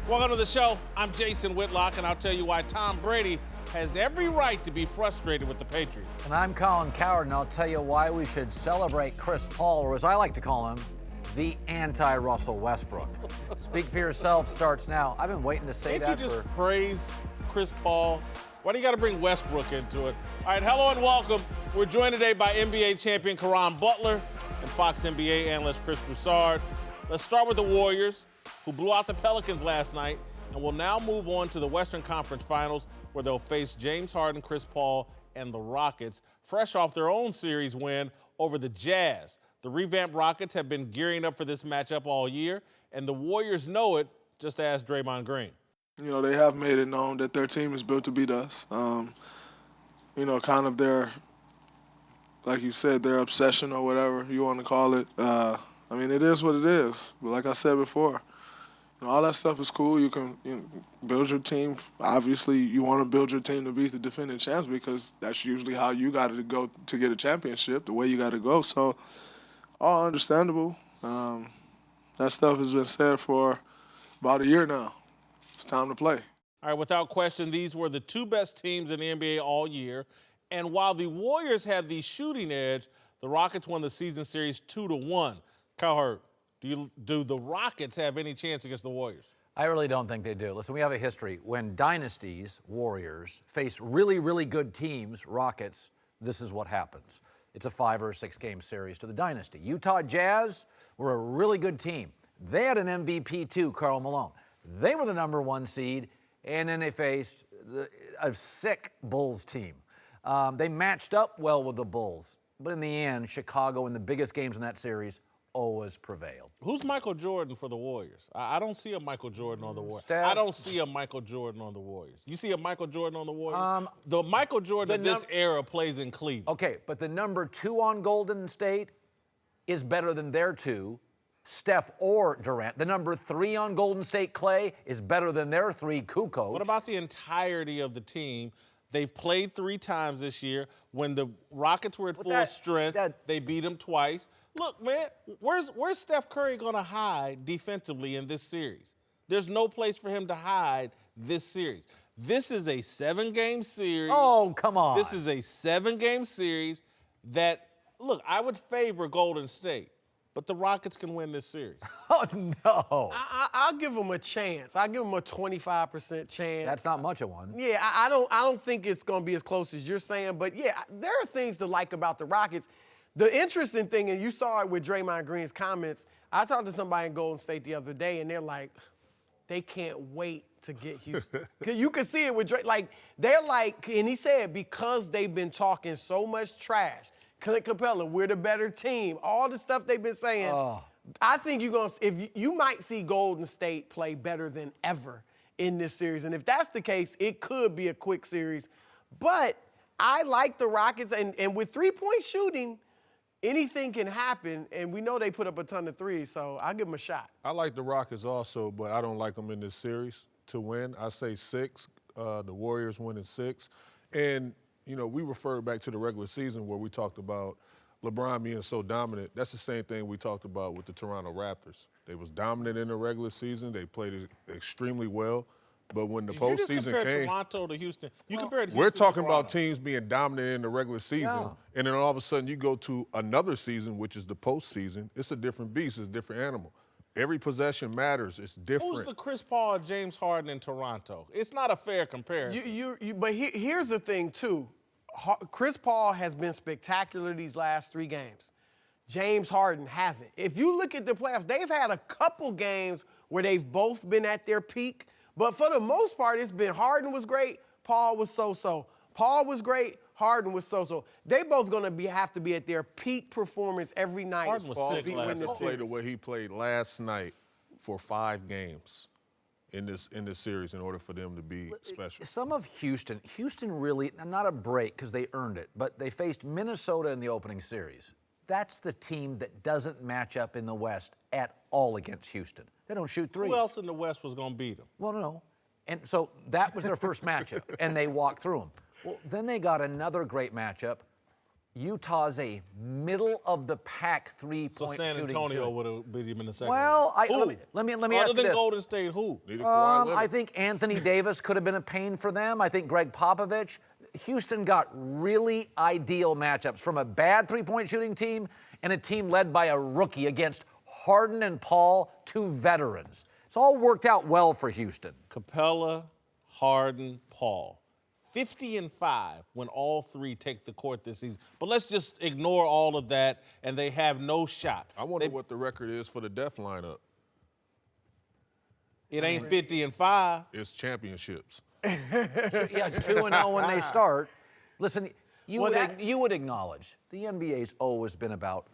Welcome to the show. I'm Jason Whitlock, and I'll tell you why Tom Brady has every right to be frustrated with the Patriots. And I'm Colin Cowherd, and I'll tell you why we should celebrate Chris Paul, or as I like to call him, the anti-Russell Westbrook. Speak for yourself starts now. I've been waiting to say Can't that you just praise Chris Paul? Why do you got to bring Westbrook into it? All right, hello and welcome. We're joined today by NBA champion Caron Butler and Fox NBA analyst Chris Broussard. Let's start with the Warriors, who blew out the Pelicans last night, and will now move on to the Western Conference Finals, where they'll face James Harden, Chris Paul, and the Rockets, fresh off their own series win over the Jazz. The revamped Rockets have been gearing up for this matchup all year, and the Warriors know it, just ask Draymond Green. You know, they have made it known that their team is built to beat us. You know, kind of their, like you said, their obsession or whatever you want to call it. I mean, it is what it is. But like I said before, you know, all that stuff is cool. You can build your team. Obviously, you want to build your team to beat the defending champs because that's usually how you got to go to get a championship, the way you got to go. So, all understandable. That stuff has been said for about a year now. It's time to play. All right, without question, these were the two best teams in the NBA all year. And while the Warriors had the shooting edge, the Rockets won the season series 2-1. Cowherd, do the Rockets have any chance against the Warriors? I really don't think they do. Listen, we have a history. When dynasties, Warriors, face really, really good teams, Rockets, this is what happens. It's a 5 or 6 game series to the dynasty. Utah Jazz were a really good team. They had an MVP too, Karl Malone. They were the number 1 seed, and then they faced a sick Bulls team. They matched up well with the Bulls, but in the end, Chicago in the biggest games in that series always prevailed. Who's Michael Jordan for the Warriors? I don't see a Michael Jordan on the Warriors. Steph. I don't see a Michael Jordan on the Warriors. You see a Michael Jordan on the Warriors? The Michael Jordan of this era plays in Cleveland. Okay, but the number 2 on Golden State is better than their 2, Steph or Durant. The number 3 on Golden State, Clay, is better than their 3, Kukoc. What about the entirety of the team? They've played 3 times this year. When the Rockets were at full strength, they beat them twice. Look, man, where's Steph Curry going to hide defensively in this series? There's no place for him to hide this series. This is a 7-game series. Oh, come on. This is a 7-game series that, look, I would favor Golden State, but the Rockets can win this series. Oh, no. I'll give them a chance. I'll give them a 25% chance. That's not much of one. Yeah, I don't think it's going to be as close as you're saying, but yeah, there are things to like about the Rockets. The interesting thing, and you saw it with Draymond Green's comments, I talked to somebody in Golden State the other day, and they're like, they can't wait to get Houston. You can see it with Dray. Like, they're like, and he said, because they've been talking so much trash, Clint Capella, we're the better team, all the stuff they've been saying. I think you might see Golden State play better than ever in this series. And if that's the case, it could be a quick series. But I like the Rockets, and with 3-point shooting, anything can happen, and we know they put up a ton of threes, so I'll give them a shot. I like the Rockets also, but I don't like them in this series to win. I say 6. The Warriors win in 6. And, you know, we referred back to the regular season where we talked about LeBron being so dominant. That's the same thing we talked about with the Toronto Raptors. They was dominant in the regular season. They played it extremely well. But when the postseason came, you compare Toronto to Houston. You compared Houston we're talking to about teams being dominant in the regular season, and then all of a sudden you go to another season, which is the postseason. It's a different beast. It's a different animal. Every possession matters. It's different. Who's the Chris Paul and James Harden in Toronto? It's not a fair comparison. But here's the thing, too. Chris Paul has been spectacular these last 3 games. James Harden hasn't. If you look at the playoffs, they've had a couple games where they've both been at their peak. But for the most part, it's been Harden was great, Paul was so-so. Paul was great, Harden was so-so. They both going to have to be at their peak performance every night. Harden was sick last night. Play the way he played last night for 5 games in this series in order for them to be special. Some of Houston really, not a break because they earned it, but they faced Minnesota in the opening series. That's the team that doesn't match up in the West at all against Houston. They don't shoot threes. Who else in the West was going to beat them? Well, no. And so that was their first matchup, and they walked through them. Well, then they got another great matchup. Utah's a middle-of-the-pack three-point So San shooting Antonio team. would have beat him in the second Well, round. let me ask Other you than this. Golden State, who? I think Anthony Davis could have been a pain for them. I think Greg Popovich. Houston got really ideal matchups from a bad three-point shooting team and a team led by a rookie against Harden and Paul, two veterans. It's all worked out well for Houston. Capella, Harden, Paul. 50-5 when all three take the court this season. But let's just ignore all of that, and they have no shot. I wonder what the record is for the death lineup. It ain't 50-5. It's championships. Yeah, 2-0 when they start. Listen, you would acknowledge the NBA's always been about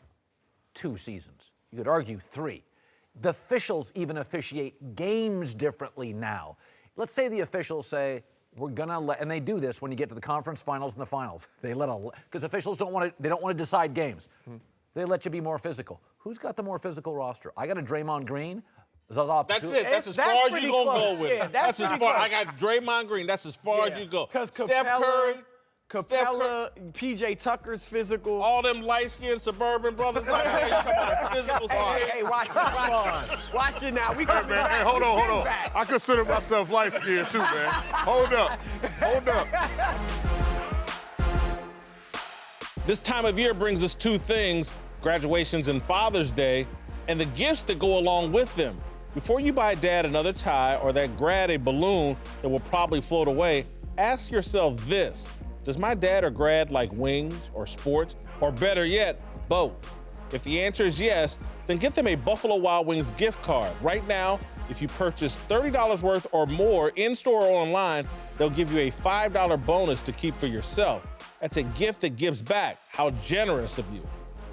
2 seasons. You could argue 3. The officials even officiate games differently now. Let's say the officials say, we're gonna let, and they do this when you get to the conference finals and the finals. They because officials don't want to decide games. They let you be more physical. Who's got the more physical roster? I got a Draymond Green. That's it. That's as far as you're going to go with it. Yeah, that's as far. I got Draymond Green. That's as far as you go. Because Steph Curry. Capella, PJ Tucker's physical. All them light-skinned suburban brothers. Like, hey, you talking about a physical side. Hey, watch it. Watch it now. We can Man, hey, hold on. I consider myself light-skinned too, man. Hold up. This time of year brings us 2 things, graduations and Father's Day, and the gifts that go along with them. Before you buy Dad another tie or that grad a balloon that will probably float away, ask yourself this. Does my dad or grad like wings or sports, or better yet, both? If the answer is yes, then get them a Buffalo Wild Wings gift card. Right now, if you purchase $30 worth or more in-store or online, they'll give you a $5 bonus to keep for yourself. That's a gift that gives back. How generous of you.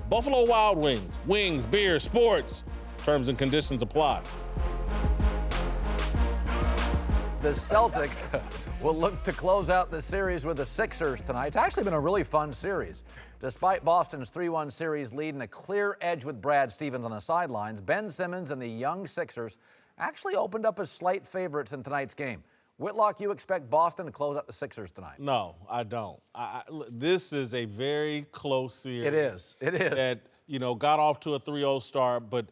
Buffalo Wild Wings, wings, beer, sports. Terms and conditions apply. The Celtics will look to close out the series with the Sixers tonight. It's actually been a really fun series. Despite Boston's 3-1 series lead and a clear edge with Brad Stevens on the sidelines, Ben Simmons and the young Sixers actually opened up as slight favorites in tonight's game. Whitlock, you expect Boston to close out the Sixers tonight? No, I don't. This is a very close series. It is. That, got off to a 3-0 start, but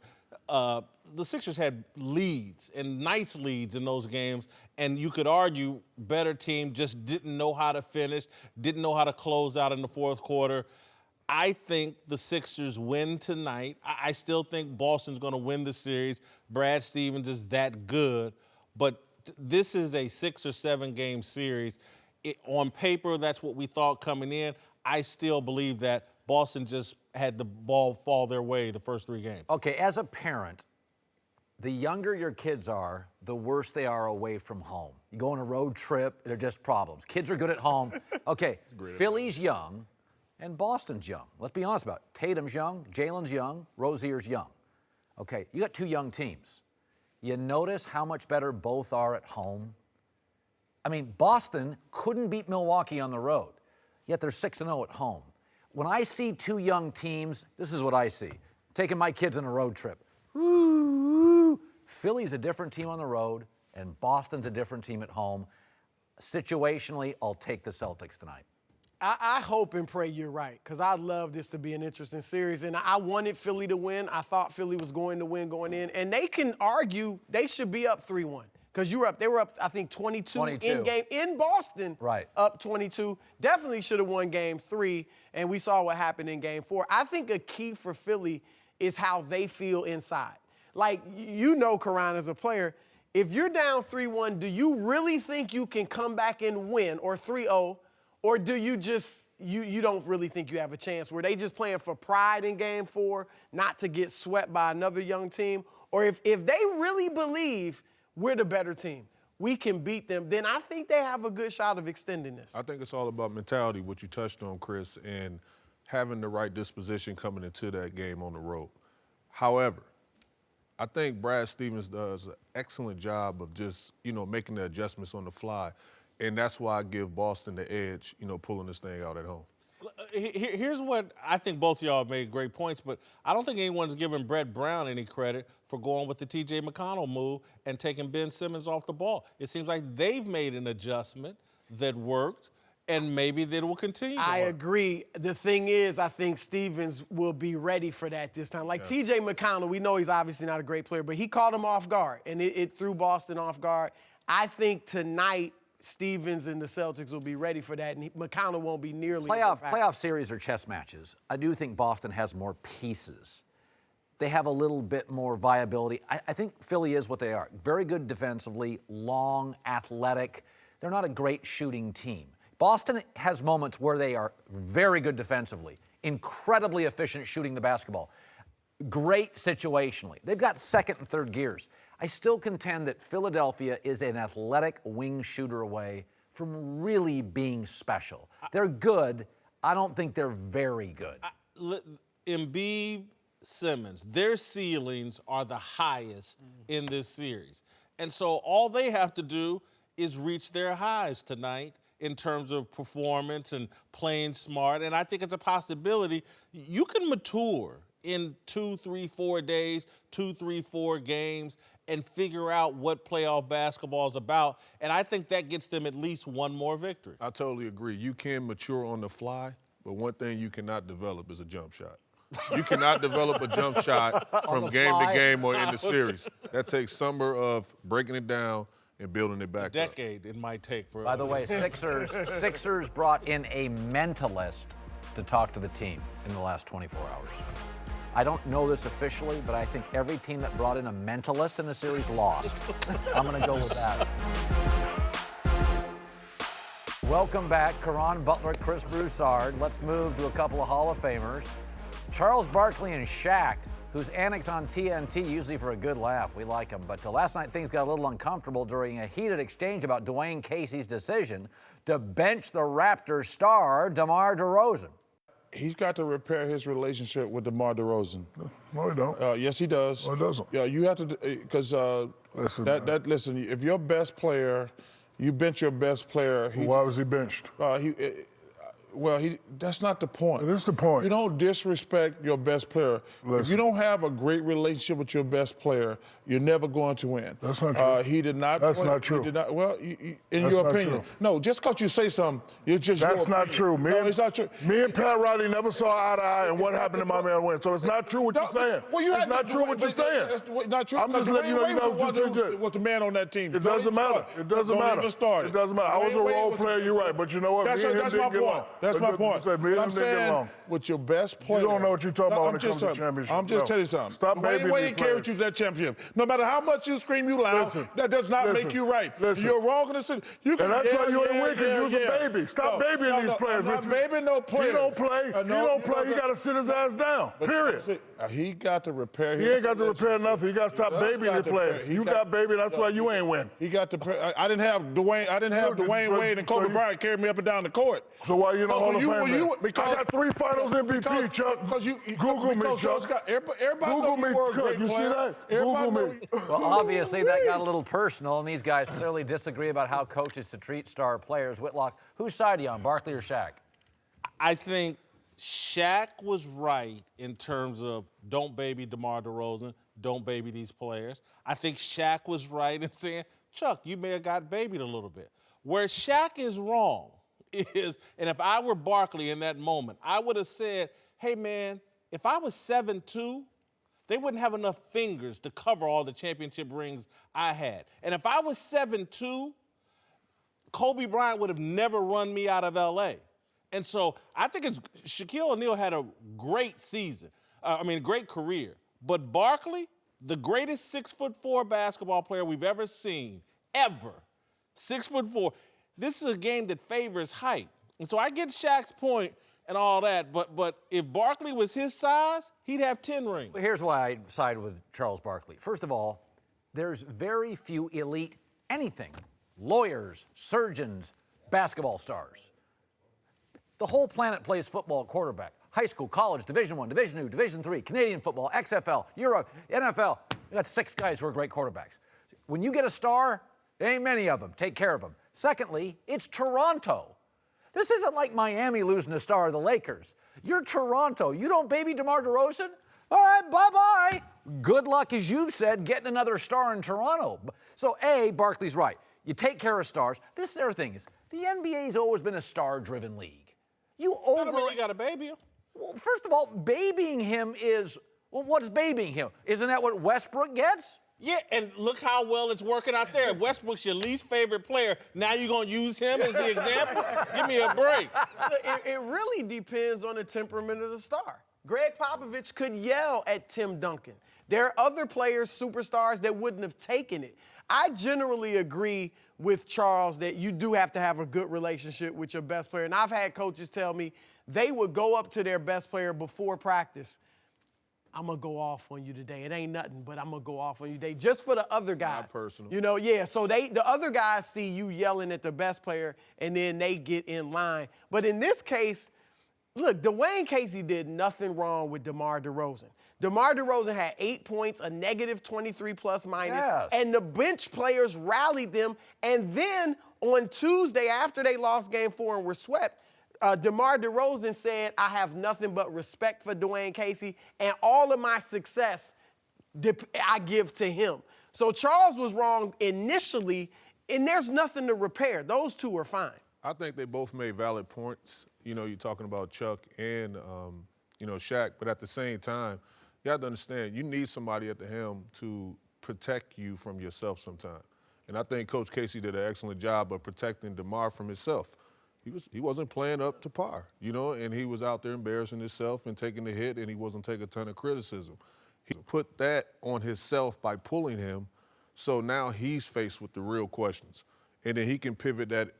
the Sixers had leads and nice leads in those games, and you could argue better team just didn't know how to finish, didn't know how to close out in the fourth quarter. I think the Sixers win tonight. I still think Boston's going to win the series. Brad Stevens is that good, but this is a 6 or 7 game series. On paper, that's what we thought coming in. I still believe that Boston just had the ball fall their way the first 3 games. Okay, as a parent, the younger your kids are, the worse they are away from home. You go on a road trip, they're just problems. Kids are good at home. Okay, Philly's young and Boston's young. Let's be honest about it. Tatum's young, Jalen's young, Rozier's young. Okay, you got 2 young teams. You notice how much better both are at home? I mean, Boston couldn't beat Milwaukee on the road, yet they're 6-0 at home. When I see 2 young teams, this is what I see. Taking my kids on a road trip. Woo! Philly's a different team on the road, and Boston's a different team at home. Situationally, I'll take the Celtics tonight. I hope and pray you're right, because I'd love this to be an interesting series. And I wanted Philly to win. I thought Philly was going to win going in. And they can argue they should be up 3-1. Because they were up, I think, 22 in game in Boston. Right. Up 22. Definitely should have won game 3. And we saw what happened in game 4. I think a key for Philly is how they feel inside. Like, Karan, as a player, if you're down 3-1, do you really think you can come back and win, or 3-0? Or do you just, you don't really think you have a chance? Were they just playing for pride in game 4, not to get swept by another young team? Or if they really believe we're the better team, we can beat them, then I think they have a good shot of extending this. I think it's all about mentality, what you touched on, Chris, and having the right disposition coming into that game on the road. However, I think Brad Stevens does an excellent job of just, making the adjustments on the fly. And that's why I give Boston the edge, pulling this thing out at home. Here's what I think both of y'all have made great points, but I don't think anyone's giving Brett Brown any credit for going with the T.J. McConnell move and taking Ben Simmons off the ball. It seems like they've made an adjustment that worked, and maybe that will continue. I agree. The thing is, I think Stevens will be ready for that this time. Like T.J. McConnell, we know he's obviously not a great player, but he caught him off guard, and it threw Boston off guard. I think tonight Stevens and the Celtics will be ready for that, and McConnell won't be nearly Playoff series are chess matches. I do think Boston has more pieces. They have a little bit more viability. I think Philly is what they are. Very good defensively, long, athletic. They're not a great shooting team. Boston has moments where they are very good defensively, incredibly efficient shooting the basketball, great situationally. They've got second and third gears. I still contend that Philadelphia is an athletic wing shooter away from really being special. They're good. I don't think they're very good. Embiid, Simmons, their ceilings are the highest in this series. And so all they have to do is reach their highs tonight in terms of performance and playing smart. And I think it's a possibility. You can mature in 2, 3, 4 days, 2, 3, 4 games, and figure out what playoff basketball is about. And I think that gets them at least one more victory. I totally agree. You can mature on the fly, but one thing you cannot develop is a jump shot. You cannot develop a jump shot from game to game or in the series. That takes summer of breaking it down and building it back up. A decade it might take for. By the way, Sixers brought in a mentalist to talk to the team in the last 24 hours. I don't know this officially, but I think every team that brought in a mentalist in the series lost. I'm going to go with that. Welcome back, Caron Butler, Chris Broussard. Let's move to a couple of Hall of Famers. Charles Barkley and Shaq, whose antics on TNT usually for a good laugh. We like them. But last night, things got a little uncomfortable during a heated exchange about Dwayne Casey's decision to bench the Raptors star, DeMar DeRozan. He's got to repair his relationship with DeMar DeRozan. No, he don't. Yes, he does. No, he doesn't. Yeah, you have to, because listen, if your best player, you bench your best player. Why was he benched? That's not the point. It is the point. You don't disrespect your best player. Listen. If you don't have a great relationship with your best player, you're never going to win. That's not true. He did not. That's not true. He did not. Well, in That's your not opinion. true. No, just because you say something, it's just That's your not opinion. true. No, it's not true. Me and Pat Riley never saw eye to eye, and what happened to my man win. So it's not true what you're saying. Well, you it's had not to, true what you're saying. It's not true. I'm just letting you know what you did. Was the man on that team. It doesn't matter. It doesn't matter. Don't even start it. It doesn't matter. I was a role player. You're right, but you know what? That's my point. That's my point. I'm saying with your best player. You don't know what you're talking about when it comes to championship. I'm just telling you something. Stop babying Wayne these carried players. you to that championship. No matter how much you scream you loud, that does not make you right. You're wrong in the city. And that's why you ain't win, because you was a baby. Stop babying these players. I'm not babying no players. He don't play. He don't play. You got to sit his ass down. Period. He got to repair his. He ain't got to repair nothing. You got to stop babying the players. You got baby. That's why you ain't win. He got to. I didn't have Dwayne Wade and Kobe Bryant carry me up and down the court. So why you in the Hall of Fame? Because I got 3 Finals MVP, Chuck. Because you Google me, Chuck. Everybody Google knows me, you were a Chuck. great You see player. that? Google me. Well, obviously that got a little personal, and these guys clearly disagree about how coaches should treat star players. Whitlock, whose side are you on, Barkley or Shaq? I think Shaq was right in terms of don't baby DeMar DeRozan, don't baby these players. I think Shaq was right in saying, Chuck, you may have got babied a little bit. Where Shaq is wrong is, and if I were Barkley in that moment, I would have said, hey, man, if I was 7'2", they wouldn't have enough fingers to cover all the championship rings I had. And if I was 7'2", Kobe Bryant would have never run me out of L.A. And so I think Shaquille O'Neal had a great season. Great career. But Barkley, the greatest 6'4" basketball player we've ever seen, ever. 6'4". This is a game that favors height. And so I get Shaq's point and all that, but if Barkley was his size, he'd have 10 rings. Here's why I side with Charles Barkley. First of all, there's very few elite anything. Lawyers, surgeons, basketball stars. The whole planet plays football quarterback. High school, college, Division I, Division II, Division III, Canadian football, XFL, Europe, NFL. You got 6 guys who are great quarterbacks. When you get a star, there ain't many of them. Take care of them. Secondly, it's Toronto. This isn't like Miami losing a star of the Lakers. You're Toronto. You don't baby DeMar DeRozan? All right, bye-bye. Good luck, as you've said, getting another star in Toronto. So, A, Barkley's right. You take care of stars. This is the other thing is, the NBA's always been a star-driven league. You got to baby him. Well, first of all, babying him is, well, what's babying him? Isn't that what Westbrook gets? Yeah, and look how well it's working out there. Westbrook's your least favorite player. Now you're going to use him as the example? Give me a break. It really depends on the temperament of the star. Greg Popovich could yell at Tim Duncan. There are other players, superstars, that wouldn't have taken it. I generally agree with Charles that you do have to have a good relationship with your best player. And I've had coaches tell me they would go up to their best player before practice. I'm going to go off on you today. It ain't nothing, but I'm going to go off on you today just for the other guys. Not personal. You know, yeah, so the other guys see you yelling at the best player, and then they get in line. But in this case, look, Dwayne Casey did nothing wrong with DeMar DeRozan. DeMar DeRozan had 8 points, a negative 23 plus minus, and the bench players rallied them. And then on Tuesday, after they lost Game 4 and were swept, DeMar DeRozan said, I have nothing but respect for Dwayne Casey, and all of my success I give to him. So Charles was wrong initially, and there's nothing to repair. Those two are fine. I think they both made valid points. You know, you're talking about Chuck and, Shaq, but at the same time, you have to understand, you need somebody at the helm to protect you from yourself sometimes. And I think Coach Casey did an excellent job of protecting DeMar from himself. He wasn't playing up to par, and he was out there embarrassing himself and taking the hit, and he wasn't taking a ton of criticism. He put that on himself by pulling him, so now he's faced with the real questions. And then he can pivot that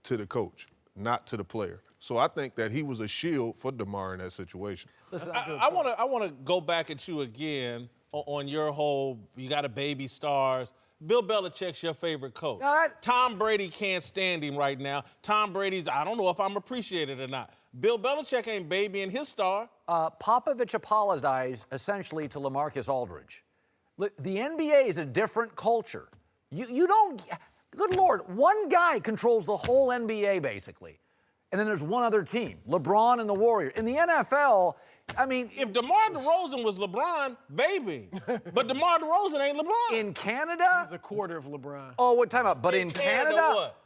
to the coach, not to the player. So I think that he was a shield for DeMar in that situation. Listen, I want to go back at you again on your whole, you got to baby stars. Bill Belichick's your favorite coach. Tom Brady can't stand him right now. Tom Brady's, I don't know if I'm appreciated or not. Bill Belichick ain't babying his star. Popovich apologized essentially to LaMarcus Aldridge. Look, the NBA is a different culture. You don't, good Lord, one guy controls the whole NBA basically. And then there's one other team, LeBron and the Warriors. In the NFL, I mean... If DeMar DeRozan was LeBron, baby. But DeMar DeRozan ain't LeBron. In Canada... He's a quarter of LeBron. Oh, what time out? But in Canada... what?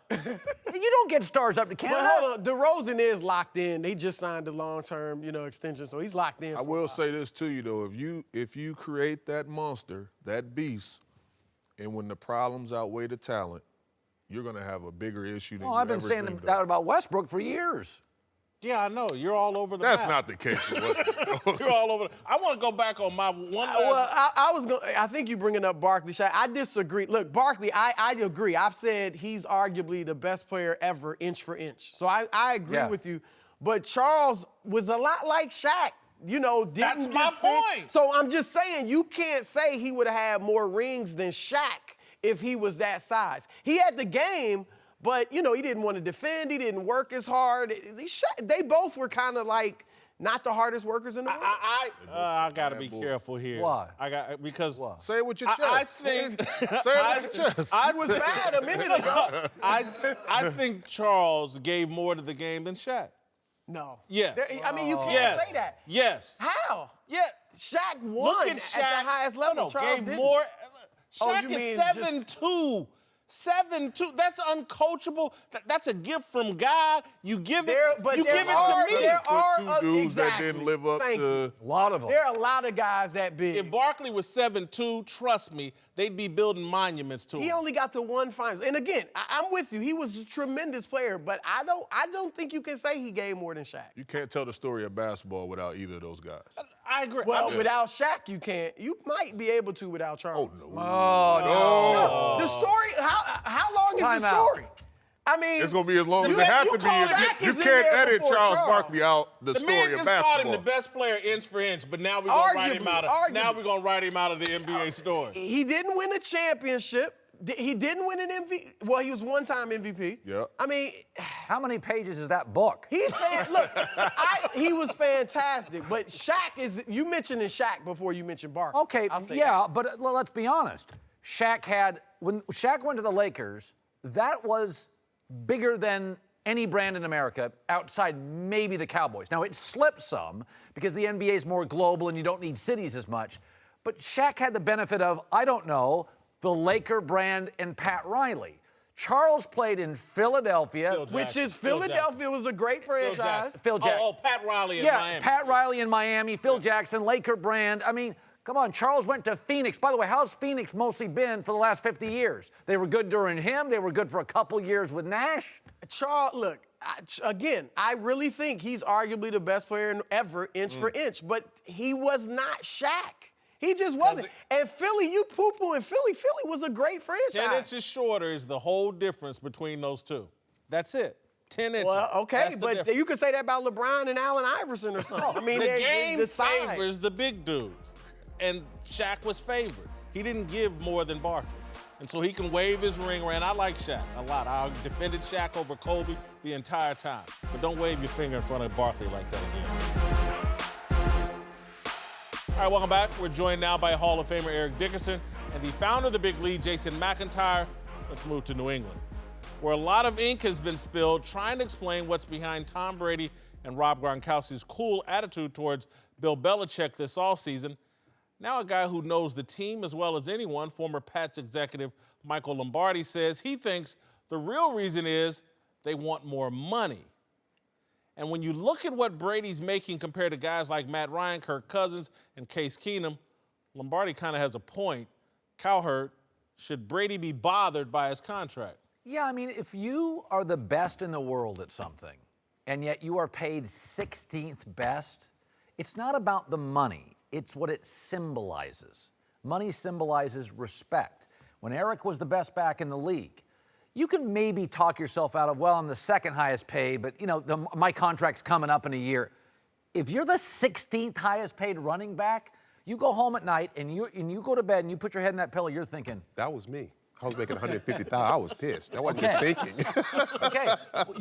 You don't get stars up to Canada. But hold on, DeRozan is locked in. He just signed a long-term, extension, so he's locked in. I will say this to you, though. If you create that monster, that beast, and when the problems outweigh the talent, you're going to have a bigger issue than you ever dreamed of. I've been saying that about Westbrook for years. Yeah, I know. You're all over the That's map. not the case with Westbrook. You're all over. I want to go back on my one last... Well, I think you're bringing up Barkley, Shaq. I disagree. Look, Barkley, I agree. I've said he's arguably the best player ever, inch for inch. So I agree with you. But Charles was a lot like Shaq. Didn't That's my point. So I'm just saying, you can't say he would have had more rings than Shaq if he was that size. He had the game, but, he didn't want to defend. He didn't work as hard. They both were kind of like not the hardest workers in the world. I got to be careful here. Why? Because say it with your chest. I think say it with your chest. I was mad a minute ago. I think Charles gave more to the game than Shaq. No. Yes. You can't say that. Yes. How? Yeah. Shaq won Look at Shaq. at the highest level. No, Charles gave didn't. more. Shaq you is mean 7'2". 7'2". That's uncoachable. That's a gift from God. You give it. You give it to me. There are two dudes that exactly. didn't live up Thank to. you. A lot of them. There are a lot of guys that big. If Barkley was 7'2", trust me, they'd be building monuments to him. He only got to one finals. And again, I'm with you. He was a tremendous player, but I don't think you can say he gave more than Shaq. You can't tell the story of basketball without either of those guys. I agree. Well, without Shaq, you can't. You might be able to without Charles. Oh, no. No. The story, how long is Time the out. story? I mean, It's going to be as long as you it has you to be. call Shaq You is in can't there edit before Charles Barkley out the The story man of just called him basketball. the best player inch for inch, but now we're gonna write him out of Arguably. we're gonna write him out of the NBA story. he didn't win a championship. He didn't win an MVP. Well, he was one-time MVP. Yeah. I mean, How many pages is that book? look, he was fantastic. But Shaq is. You mentioned Shaq before you mentioned Barkley. Okay, I'll say yeah, that. but let's be honest. When Shaq went to the Lakers, that was bigger than any brand in America outside maybe the Cowboys. Now, it slipped some because the NBA is more global and you don't need cities as much. But Shaq had the benefit of, I don't know, the Laker brand and Pat Riley. Charles played in Philadelphia. Which is Philadelphia was a great franchise. Phil Jackson. Oh, Pat Riley in Miami. Yeah, Pat Riley in Miami, Phil Jackson, Laker brand. I mean, come on, Charles went to Phoenix. By the way, how's Phoenix mostly been for the last 50 years? They were good during him. They were good for a couple years with Nash. Charles, look, I really think he's arguably the best player ever, inch for inch, but he was not Shaq. He just wasn't. And Philly, you poo-pooing Philly. Philly was a great franchise. 10 inches shorter is the whole difference between those two. That's it. 10 inches. Well, okay, but difference. you could say that about LeBron and Allen Iverson or something. I mean, the game the size. favors the big dudes, and Shaq was favored. He didn't give more than Barkley, and so he can wave his ring around. I like Shaq a lot. I defended Shaq over Kobe the entire time, but don't wave your finger in front of Barkley like that again. All right, welcome back. We're joined now by Hall of Famer Eric Dickerson and the founder of the Big Lead, Jason McIntyre. Let's move to New England, where a lot of ink has been spilled trying to explain what's behind Tom Brady and Rob Gronkowski's cool attitude towards Bill Belichick this offseason. Now a guy who knows the team as well as anyone, former Pats executive Michael Lombardi, says he thinks the real reason is they want more money. And when you look at what Brady's making compared to guys like Matt Ryan, Kirk Cousins, and Case Keenum, Lombardi kind of has a point. Cowherd, should Brady be bothered by his contract? Yeah, I mean, if you are the best in the world at something, and yet you are paid 16th best, it's not about the money. It's what it symbolizes. Money symbolizes respect. When Eric was the best back in the league, you can maybe talk yourself out of, well, I'm the second highest paid, but, you know, my contract's coming up in a year. If you're the 16th highest paid running back, you go home at night and you go to bed and you put your head in that pillow, you're thinking, that was me. I was making $150,000. I was pissed. That wasn't just thinking. Okay,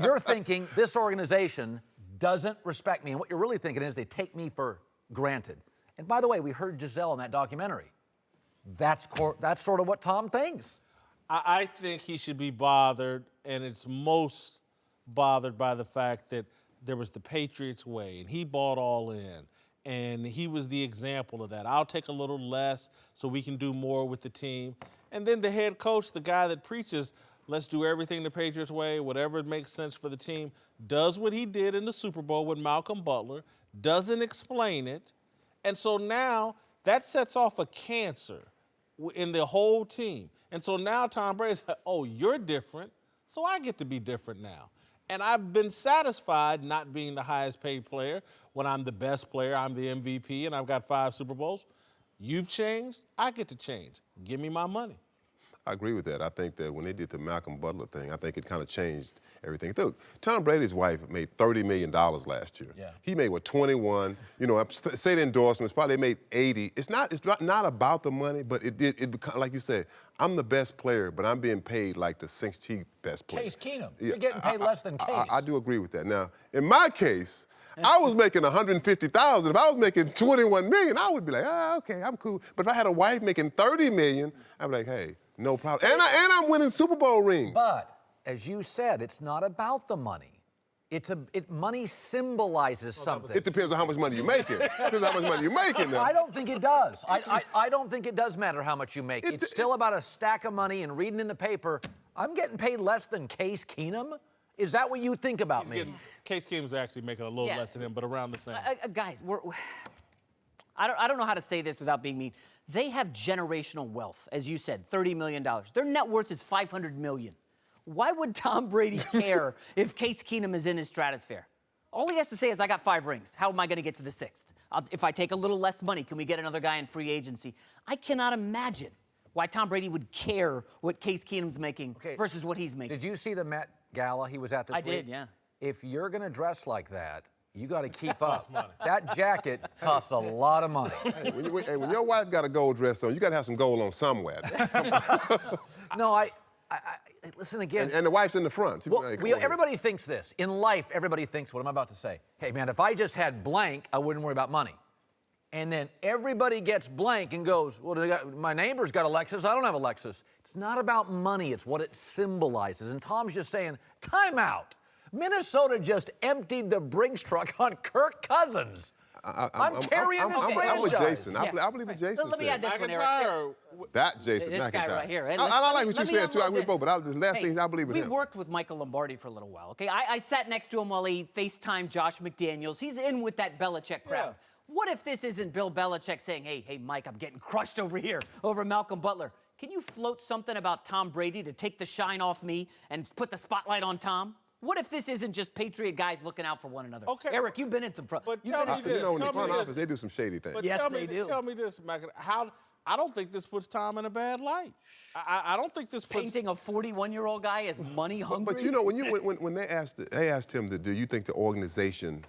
you're thinking this organization doesn't respect me. And what you're really thinking is they take me for granted. And by the way, we heard Giselle in that documentary. That's sort of what Tom thinks. I think he should be bothered, and it's most bothered by the fact that there was the Patriots way, and he bought all in, and he was the example of that. I'll take a little less so we can do more with the team. And then the head coach, the guy that preaches, let's do everything the Patriots way, whatever makes sense for the team, does what he did in the Super Bowl with Malcolm Butler, doesn't explain it, and so now that sets off a cancer in the whole team. And so now Tom Brady's like, oh, you're different, so I get to be different now. And I've been satisfied not being the highest paid player when I'm the best player, I'm the MVP, and I've got 5 Super Bowls. You've changed, I get to change. Give me my money. I agree with that. I think that when they did the Malcolm Butler thing, I think it kind of changed everything. Look, Tom Brady's wife made $30 million last year. Yeah. He made, 21? You know, say the endorsements, probably made 80. It's not about the money, but it become, like you said, I'm the best player, but I'm being paid like the 16th best player. Case Keenum. You're getting paid less than Case. I do agree with that. Now, in my case, I was making $150,000. If I was making $21 million, I would be like, okay, I'm cool. But if I had a wife making $30 million, I'd be like, hey, no problem. And I'm winning Super Bowl rings. But, as you said, it's not about the money. Money symbolizes something. It depends on how much money you're making. Depends on how much money you're making now. I don't think it does. I don't think it does matter how much you make. It's still about a stack of money and reading in the paper, I'm getting paid less than Case Keenum? Is that what you think about me? Case Keenum's actually making a little less than him, but around the same. Guys, I don't know how to say this without being mean. They have generational wealth, as you said, $30 million. Their net worth is $500 million. Why would Tom Brady care if Case Keenum is in his stratosphere? All he has to say is, I got 5 rings. How am I going to get to the 6th? If I take a little less money, can we get another guy in free agency? I cannot imagine why Tom Brady would care what Case Keenum's making versus what he's making. Did you see the Met Gala he was at this week? I did, yeah. If you're going to dress like that, you got to keep up. That jacket costs a lot of money. Hey, when your wife got a gold dress on, you got to have some gold on somewhere. No, listen again. And the wife's in the front. Well, everybody thinks this. In life, everybody thinks what I'm about to say. Hey, man, if I just had blank, I wouldn't worry about money. And then everybody gets blank and goes, well, my neighbor's got a Lexus, I don't have a Lexus. It's not about money, it's what it symbolizes. And Tom's just saying, time out. Minnesota just emptied the Brinks truck on Kirk Cousins. I'm carrying this franchise. I'm with Jason. Yeah. I believe what Jason Let me add said. this one, Eric. McIntyre, That Jason This McIntyre. guy right here. Hey, I like what you let me said too. I unload agree with both, this. but the last Hey, things I believe in we him. worked with Michael Lombardi for a little while, okay? I sat next to him while he FaceTimed Josh McDaniels. He's in with that Belichick crowd. What if this isn't Bill Belichick saying, hey, Mike, I'm getting crushed over here, over Malcolm Butler. Can you float something about Tom Brady to take the shine off me and put the spotlight on Tom? What if this isn't just Patriot guys looking out for one another? Okay. Eric, you've been in some front. But you've tell been me in this. You know, in the Tell me front this. office, they do some shady things. But Yes, tell they do. Tell me this, McIntyre. I don't think this puts Tom in a bad light. I don't think this puts. painting a 41-year-old guy as money hungry. But you know, when they asked him to do, you think the organization,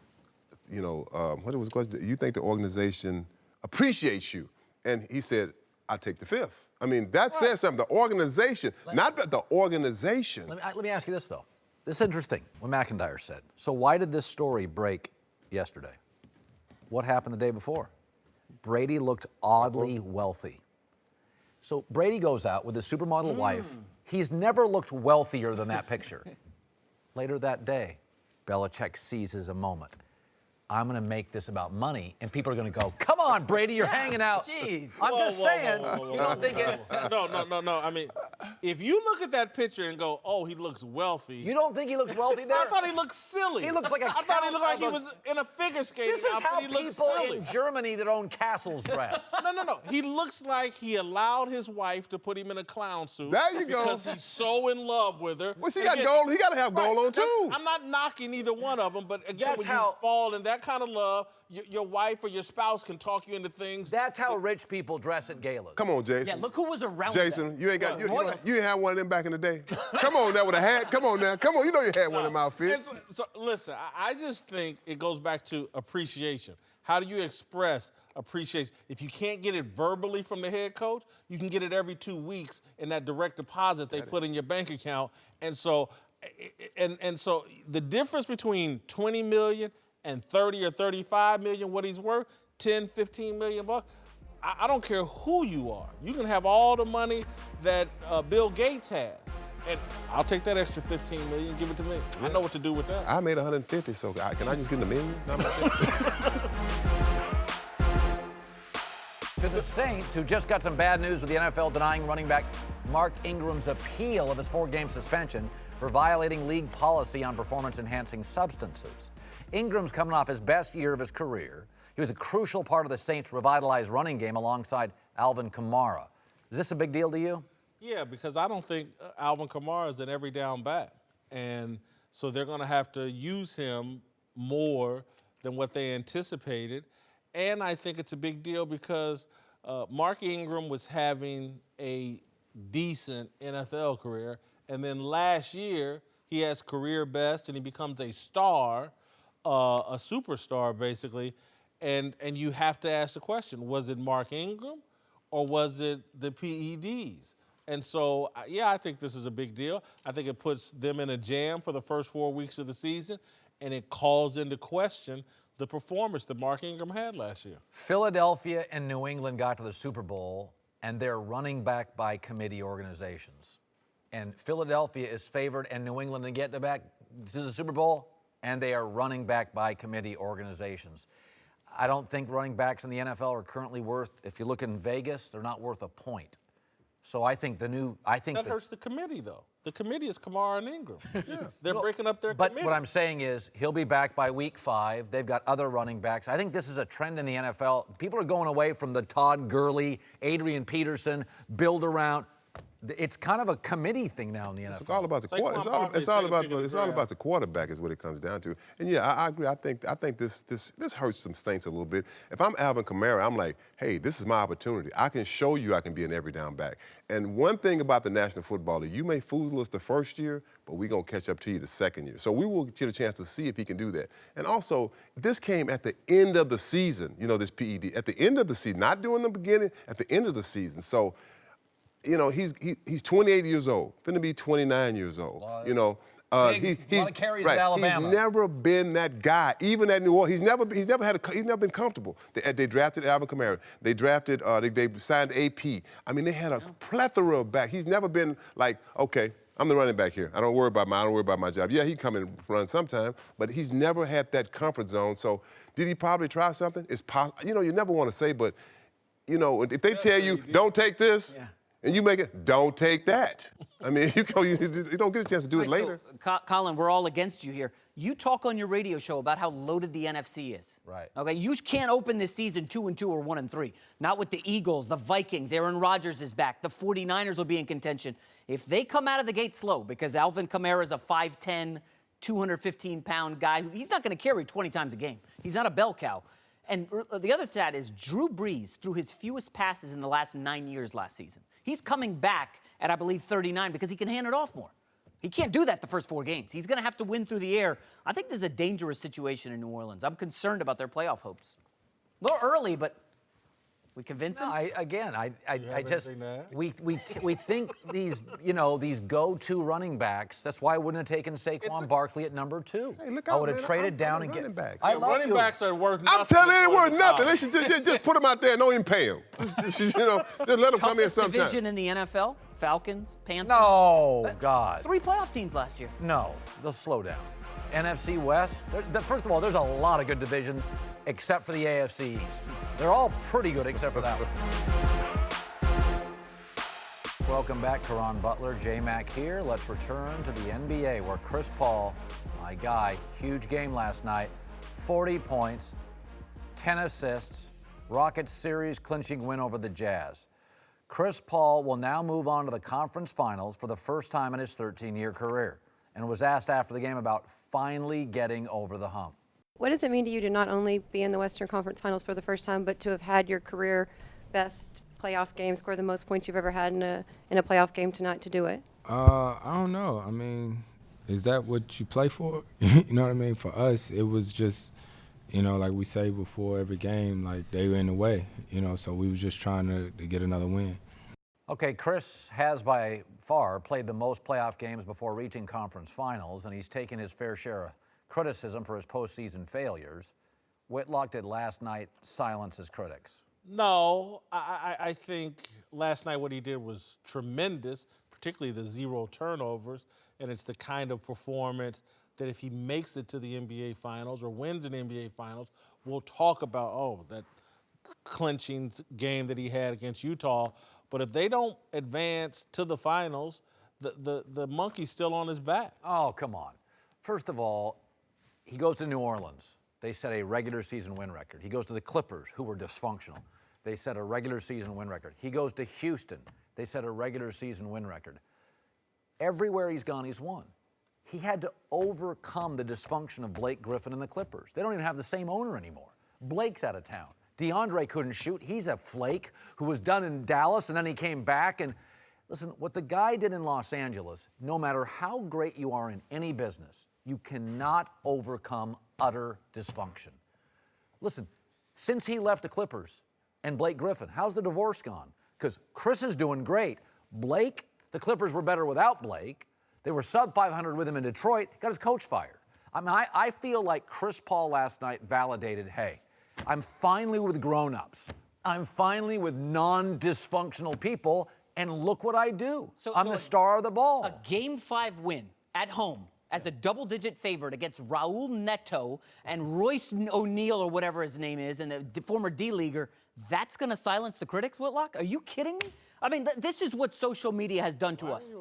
you know, what it was the question? You think the organization appreciates you? And he said, I take the fifth. I mean, that says something. The organization, not the organization. Let me ask you this, though. This is interesting, what McIntyre said. So why did this story break yesterday? What happened the day before? Brady looked oddly wealthy. So Brady goes out with his supermodel wife. He's never looked wealthier than that picture. Later that day, Belichick seizes a moment. I'm going to make this about money, and people are going to go, come on, Brady, you're hanging out. Jeez. I'm just saying, you don't think it... No. I mean, if you look at that picture and go, oh, he looks wealthy. You don't think he looks wealthy there? I thought he looked silly. He looks like a I thought he looked like he count of was in a figure skating This is outfit. how He looked people silly. in Germany that own castles dress. No. He looks like he allowed his wife to put him in a clown suit. There you go. Because he's so in love with her. Well, she got gold. He got to have gold on too. I'm not knocking either one of them, but again, That's when how- you fall in that kind of love, your wife or your spouse can talk you into things. That's how rich people dress at galas. Come on, Jason. Yeah, look who was around Jason, them. you ain't got Royal. you ain't had one of them back in the day. Come on now with a hat. Come on now. Come on. You know you had one of them outfits. So listen, I just think it goes back to appreciation. How do you express appreciation? If you can't get it verbally from the head coach, you can get it every 2 weeks in that direct deposit they put in your bank account. And so, so the difference between 20 million and 30 or 35 million, what he's worth, 10, 15 million bucks, I don't care who you are. You can have all the money that Bill Gates has. And I'll take that extra 15 million, give it to me. I know what to do with that. I made 150, so can I just get a million? To the Saints, who just got some bad news with the NFL denying running back Mark Ingram's appeal of his 4-game suspension for violating league policy on performance-enhancing substances. Ingram's coming off his best year of his career. He was a crucial part of the Saints' revitalized running game alongside Alvin Kamara. Is this a big deal to you? Yeah, because I don't think Alvin Kamara is an every down back. And so they're going to have to use him more than what they anticipated. And I think it's a big deal because Mark Ingram was having a decent NFL career. And then last year, he has career best and he becomes a star, a superstar basically. And you have to ask the question, was it Mark Ingram or was it the PEDs? And so, yeah, I think this is a big deal. I think it puts them in a jam for the first 4 weeks of the season, and it calls into question the performance that Mark Ingram had last year. Philadelphia and New England got to the Super Bowl, and they're running back by committee organizations. And Philadelphia is favored, and New England to get back to the Super Bowl, and they are running back by committee organizations. I don't think running backs in the NFL are currently worth, if you look in Vegas, they're not worth a point. So I think that hurts the committee, though. The committee is Kamara and Ingram. They're breaking up their But committee. what I'm saying is he'll be back by week 5. They've got other running backs. I think this is a trend in the NFL. People are going away from the Todd Gurley, Adrian Peterson, build around. It's kind of a committee thing now in the NFL. It's all about the quarterback. It's all about the quarterback is what it comes down to. And yeah, I agree. I think this hurts some Saints a little bit. If I'm Alvin Kamara, I'm like, hey, this is my opportunity. I can show you I can be an every down back. And one thing about the National Football League, you may fool us the first year, but we're gonna catch up to you the second year. So we will get a chance to see if he can do that. And also, this came at the end of the season. You know, this PED at the end of the season, not during the beginning, at the end of the season. So. You know, he's 28 years old, finna be 29 years old. You know, Lot of carries at Alabama. He's never been that guy, even at New Orleans. He's never been comfortable. They drafted Alvin Kamara. They drafted. They signed AP. I mean, they had a plethora of back. He's never been like, okay, I'm the running back here. I don't worry about my job. Yeah, he come and run sometime, but he's never had that comfort zone. So Did he probably try something? It's possible. You know, you never want to say, but, you know, if they tell you, don't take this, and you make it, don't take that. I mean, you don't get a chance to do it later. So, Colin, we're all against you here. You talk on your radio show about how loaded the NFC is. Right. Okay, you can't open this season 2-2 or 1-3. Not with the Eagles, the Vikings, Aaron Rodgers is back, the 49ers will be in contention. If they come out of the gate slow, because Alvin Kamara is a 5'10", 215-pound guy, he's not going to carry 20 times a game. He's not a bell cow. And the other stat is Drew Brees threw his fewest passes in the last 9 years last season. He's coming back at, I believe, 39 because he can hand it off more. He can't do that the first 4 games. He's going to have to win through the air. I think this is a dangerous situation in New Orleans. I'm concerned about their playoff hopes. A little early, but we convince him? We think these go-to running backs. That's why I wouldn't have taken Saquon Barkley at number 2. Hey, look I out, would have man. traded down and running backs. Running backs are worth nothing. I'm telling you, they ain't before worth the nothing. They college. should just put them out there and don't even pay them. Just let them come in Toughest sometime. division in the NFL? Falcons, Panthers? No, God. 3 playoff teams last year. No, they'll slow down. NFC West, first of all, there's a lot of good divisions except for the AFC East. They're all pretty good except for that one. Welcome back, Caron Butler, J-Mac here. Let's return to the NBA where Chris Paul, my guy, huge game last night, 40 points, 10 assists, Rockets series clinching win over the Jazz. Chris Paul will now move on to the conference finals for the first time in his 13-year career and was asked after the game about finally getting over the hump. What does it mean to you to not only be in the Western Conference Finals for the first time, but to have had your career best playoff game, score the most points you've ever had in a playoff game tonight to do it? I don't know. I mean, is that what you play for? You know what I mean? For us, it was just, like we say before every game, like they were in the way, so we was just trying to get another win. Okay, Chris has by far played the most playoff games before reaching conference finals, and he's taken his fair share of criticism for his postseason failures. Whitlock did last night silence his critics. No, I think last night what he did was tremendous, particularly the 0 turnovers, and it's the kind of performance that if he makes it to the NBA Finals or wins an NBA Finals, we'll talk about, that clinching game that he had against Utah. But if they don't advance to the finals, the monkey's still on his back. Oh, come on. First of all, he goes to New Orleans. They set a regular season win record. He goes to the Clippers, who were dysfunctional. They set a regular season win record. He goes to Houston. They set a regular season win record. Everywhere he's gone, he's won. He had to overcome the dysfunction of Blake Griffin and the Clippers. They don't even have the same owner anymore. Blake's out of town. DeAndre couldn't shoot. He's a flake who was done in Dallas, and then he came back. And listen, what the guy did in Los Angeles, no matter how great you are in any business, you cannot overcome utter dysfunction. Listen, since he left the Clippers and Blake Griffin, how's the divorce gone? Because Chris is doing great. Blake, the Clippers were better without Blake. They were sub 500 with him in Detroit, got his coach fired. I mean, I feel like Chris Paul last night validated, hey, I'm finally with grown-ups. I'm finally with non-dysfunctional people, and look what I do. I'm the star of the ball. A Game 5 win at home as a double-digit favorite against Raul Neto and Royce O'Neal or whatever his name is, and the former D-leaguer, that's going to silence the critics, Whitlock? Are you kidding me? I mean, this is what social media has done to us.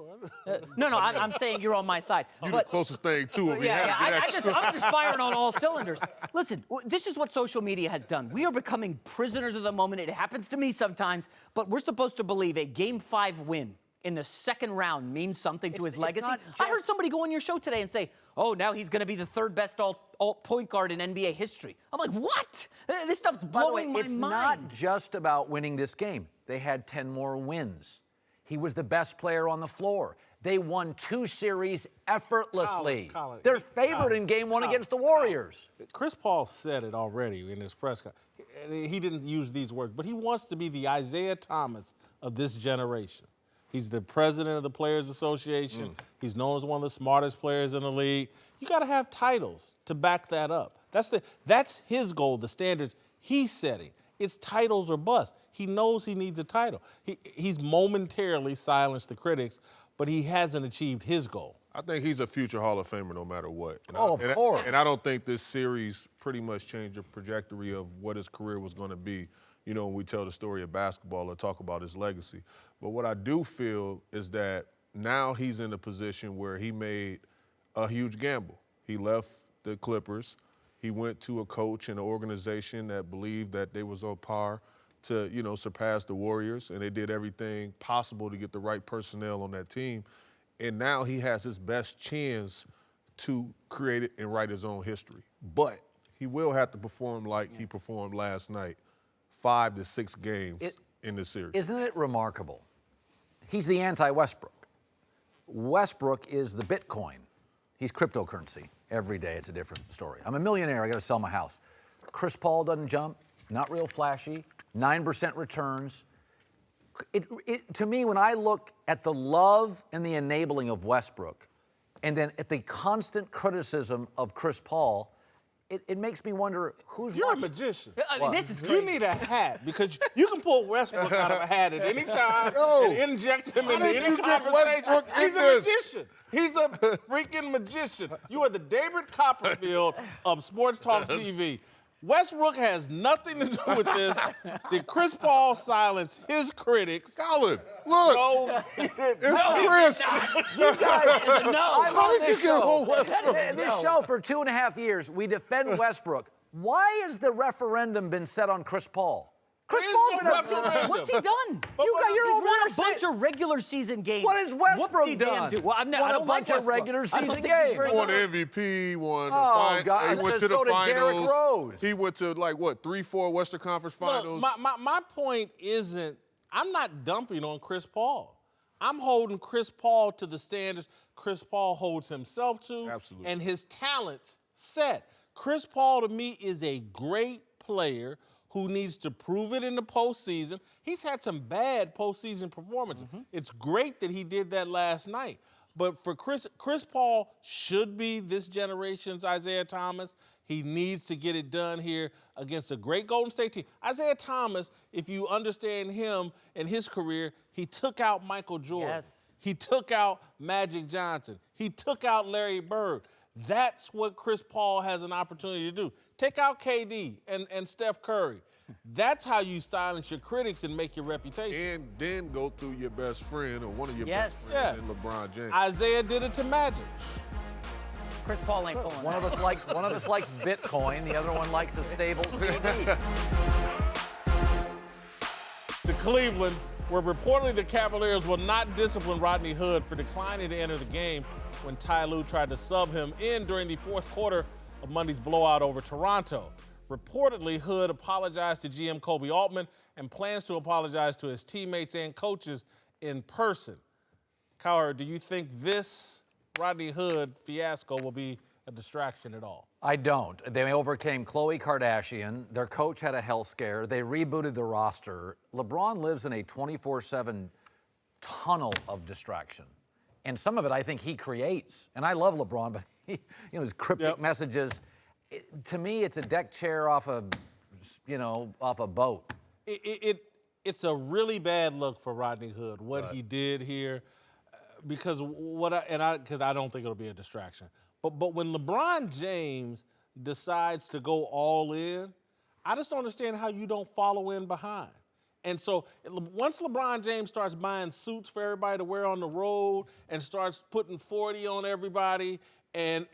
No, I'm saying you're on my side. You're the closest thing to it. I'm just firing on all cylinders. Listen, this is what social media has done. We are becoming prisoners of the moment. It happens to me sometimes, but we're supposed to believe a Game 5 win in the second round means something to his legacy. I heard somebody go on your show today and say, oh, now he's going to be the third best alt point guard in NBA history. I'm like, what? This stuff's blowing my mind. It's not just about winning this game. They had 10 more wins. He was the best player on the floor. They won 2 series effortlessly. Colin, They're favored in Game 1 against the Warriors. Chris Paul said it already in his press conference. He didn't use these words, but he wants to be the Isaiah Thomas of this generation. He's the president of the Players Association. He's known as one of the smartest players in the league. You got to have titles to back that up. That's his goal, the standards he's setting. It's titles or bust. He knows he needs a title. He's momentarily silenced the critics, but he hasn't achieved his goal. I think he's a future Hall of Famer no matter what. Of course. And I don't think this series pretty much changed the trajectory of what his career was going to be, you know, when we tell the story of basketball or talk about his legacy. But what I do feel is that now he's in a position where he made a huge gamble. He left the Clippers. He went to a coach and an organization that believed that they was on par to, you know, surpass the Warriors, and they did everything possible to get the right personnel on that team. And now he has his best chance to create it and write his own history. But he will have to perform like he performed last night, 5 to 6 games in this series. Isn't it remarkable? He's the anti-Westbrook. Westbrook is the Bitcoin. He's cryptocurrency. Every day it's a different story. I'm a millionaire, I gotta sell my house. Chris Paul doesn't jump, not real flashy, 9% returns. To me, when I look at the love and the enabling of Westbrook, and then at the constant criticism of Chris Paul, it makes me wonder who's You're watching. a magician. This is You crazy. need a hat because you can pull Westbrook out of a hat at any time and inject him into any conversation. He's a magician. He's a freaking magician. You are the David Copperfield of Sports Talk TV. Westbrook has nothing to do with this. Did Chris Paul silence his critics? Colin, look. No, he did It's not. Chris. You guys, I'm How on did you this get show. whole Westbrook? This show for 2.5 years, we defend Westbrook. Why has the referendum been set on Chris Paul? Chris There is Paul's no been referendum. What's he done? You're He's over won there a bunch saying- of regular season games. What has Westbrook Whoop-de-damn done? do. Well, I Won don't a like bunch of Westbrook. regular I don't season think he's very games. He won good. MVP, won Oh, God, he went to so the did Derrick finals. Rose. He went to, like, what, 3-4 Western Conference Finals? Look, my point isn't, I'm not dumping on Chris Paul. I'm holding Chris Paul to the standards Chris Paul holds himself to. Absolutely. And his talents set. Chris Paul, to me, is a great player who needs to prove it in the postseason. He's had some bad postseason performances. It's great that he did that last night. But for Chris Paul should be this generation's Isaiah Thomas. He needs to get it done here against a great Golden State team. Isaiah Thomas, if you understand him and his career, he took out Michael Jordan. Yes. He took out Magic Johnson. He took out Larry Bird. That's what Chris Paul has an opportunity to do. Take out KD and Steph Curry. That's how you silence your critics and make your reputation. And then go through your best friend or one of your Yes. best friends in LeBron James. Isaiah did it to Magic. Chris Paul ain't pulling One of us likes Bitcoin, the other one likes a stable CD. To Cleveland, where reportedly the Cavaliers will not discipline Rodney Hood for declining to enter the game when Ty Lue tried to sub him in during the fourth quarter of Monday's blowout over Toronto. Reportedly, Hood apologized to GM Kobe Altman and plans to apologize to his teammates and coaches in person. Cowherd, do you think this Rodney Hood fiasco will be a distraction at all? I don't. They overcame Khloe Kardashian. Their coach had a health scare. They rebooted the roster. LeBron lives in a 24/7 tunnel of distraction. And some of it I think he creates. And I love LeBron, but his cryptic messages, to me, it's a deck chair off a boat. It's a really bad look for Rodney Hood, what he did here, because I don't think it'll be a distraction. But when LeBron James decides to go all in, I just don't understand how you don't follow in behind. And so once LeBron James starts buying suits for everybody to wear on the road and starts putting 40 on everybody and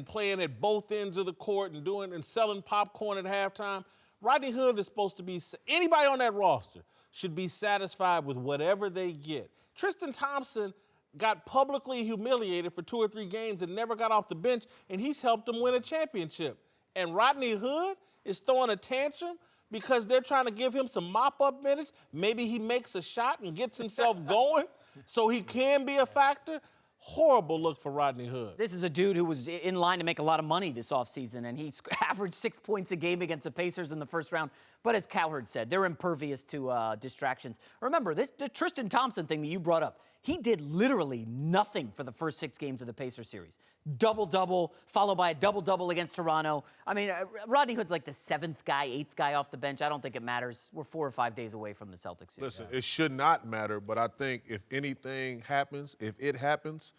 playing at both ends of the court and selling popcorn at halftime, Rodney Hood is supposed to be, anybody on that roster should be satisfied with whatever they get. Tristan Thompson got publicly humiliated for 2 or 3 games and never got off the bench, and he's helped them win a championship. And Rodney Hood is throwing a tantrum because they're trying to give him some mop-up minutes. Maybe he makes a shot and gets himself going so he can be a factor. Horrible look for Rodney Hood. This is a dude who was in line to make a lot of money this offseason, and he averaged 6 points a game against the Pacers in the first round. But as Cowherd said, they're impervious to distractions. Remember, the Tristan Thompson thing that you brought up, he did literally nothing for the first 6 games of the Pacers series. Double-double, followed by a double-double against Toronto. I mean, Rodney Hood's like the 7th guy, 8th guy off the bench. I don't think it matters. We're 4 or 5 days away from the Celtics series. Listen, it should not matter, but I think if anything happens, if it happens,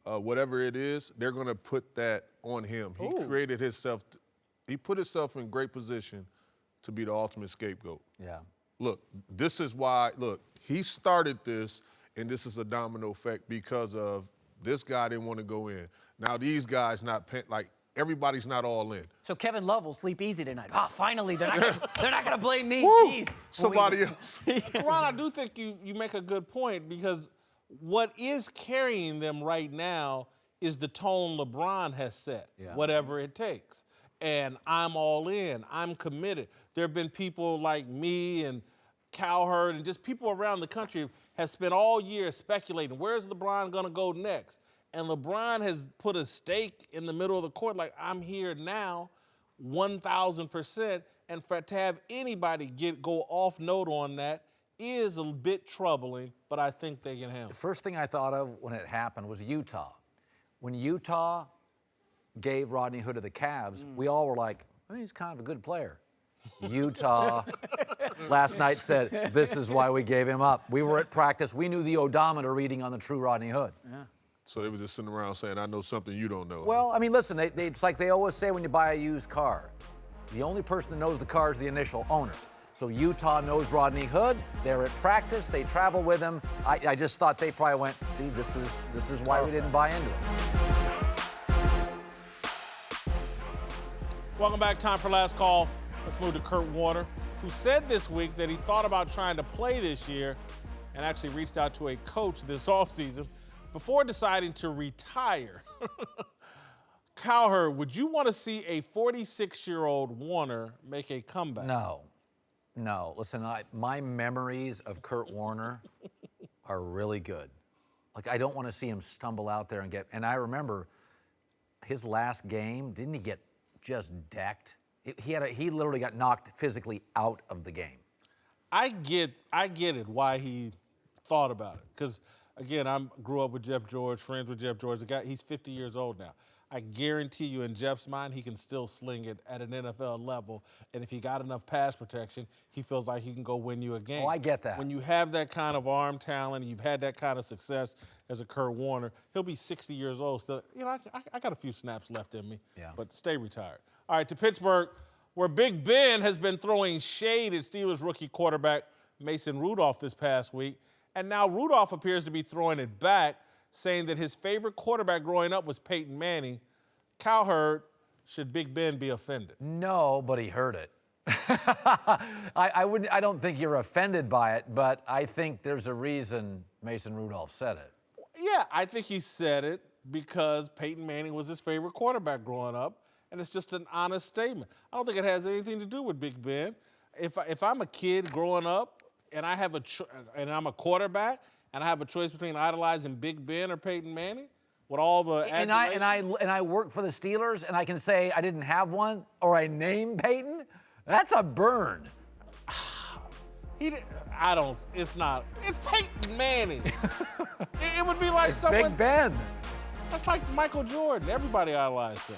whatever it is, they're going to put that on him. He created himself. He put himself in great position to be the ultimate scapegoat. Yeah. Look, this is why, he started this, and this is a domino effect because of this guy didn't want to go in. Now these guys everybody's not all in. So Kevin Love will sleep easy tonight. Ah, finally, they're not gonna blame me. Woo! Jeez. Somebody else. Ron, I do think you make a good point because what is carrying them right now is the tone LeBron has set, whatever it takes. And I'm all in. I'm committed. There have been people like me and Cowherd and just people around the country have spent all year speculating, where's LeBron going to go next? And LeBron has put a stake in the middle of the court like, I'm here now, 1,000%. And to have anybody go off note on that is a bit troubling, but I think they can handle it. The first thing I thought of when it happened was Utah. When Utah gave Rodney Hood to the Cavs, we all were like, well, he's kind of a good player. Utah last night said, this is why we gave him up. We were at practice. We knew the odometer reading on the true Rodney Hood. Yeah. So they were just sitting around saying, I know something you don't know. Well, I mean, listen, it's like they always say when you buy a used car. The only person that knows the car is the initial owner. So Utah knows Rodney Hood. They're at practice. They travel with him. I just thought they probably went, see, this is why we didn't buy into it. Welcome back. Time for last call. Let's move to Kurt Warner, who said this week that he thought about trying to play this year and actually reached out to a coach this offseason before deciding to retire. Cowherd, would you want to see a 46-year-old Warner make a comeback? No. Listen, my memories of Kurt Warner are really good. Like, I don't want to see him stumble out there and I remember his last game, didn't he get just decked? He literally got knocked physically out of the game. I get it why he thought about it. Because, again, I grew up with Jeff George, friends with Jeff George. The guy, he's 50 years old now. I guarantee you in Jeff's mind, he can still sling it at an NFL level. And if he got enough pass protection, he feels like he can go win you a game. Oh, I get that. When you have that kind of arm talent, you've had that kind of success as a Kurt Warner, he'll be 60 years old still. You know, I got a few snaps left in me, but stay retired. All right, to Pittsburgh, where Big Ben has been throwing shade at Steelers rookie quarterback Mason Rudolph this past week. And now Rudolph appears to be throwing it back, saying that his favorite quarterback growing up was Peyton Manning. Cowherd, should Big Ben be offended? No, but he heard it. I don't think you're offended by it, but I think there's a reason Mason Rudolph said it. Yeah, I think he said it because Peyton Manning was his favorite quarterback growing up, and it's just an honest statement. I don't think it has anything to do with Big Ben. If I'm a kid growing up and I have and I'm a quarterback and I have a choice between idolizing Big Ben or Peyton Manning, with all the and I work for the Steelers and I can say I didn't have one or I named Peyton, that's a burn. It's Peyton Manning. it would be like it's someone. Big Ben. That's like Michael Jordan. Everybody idolized him.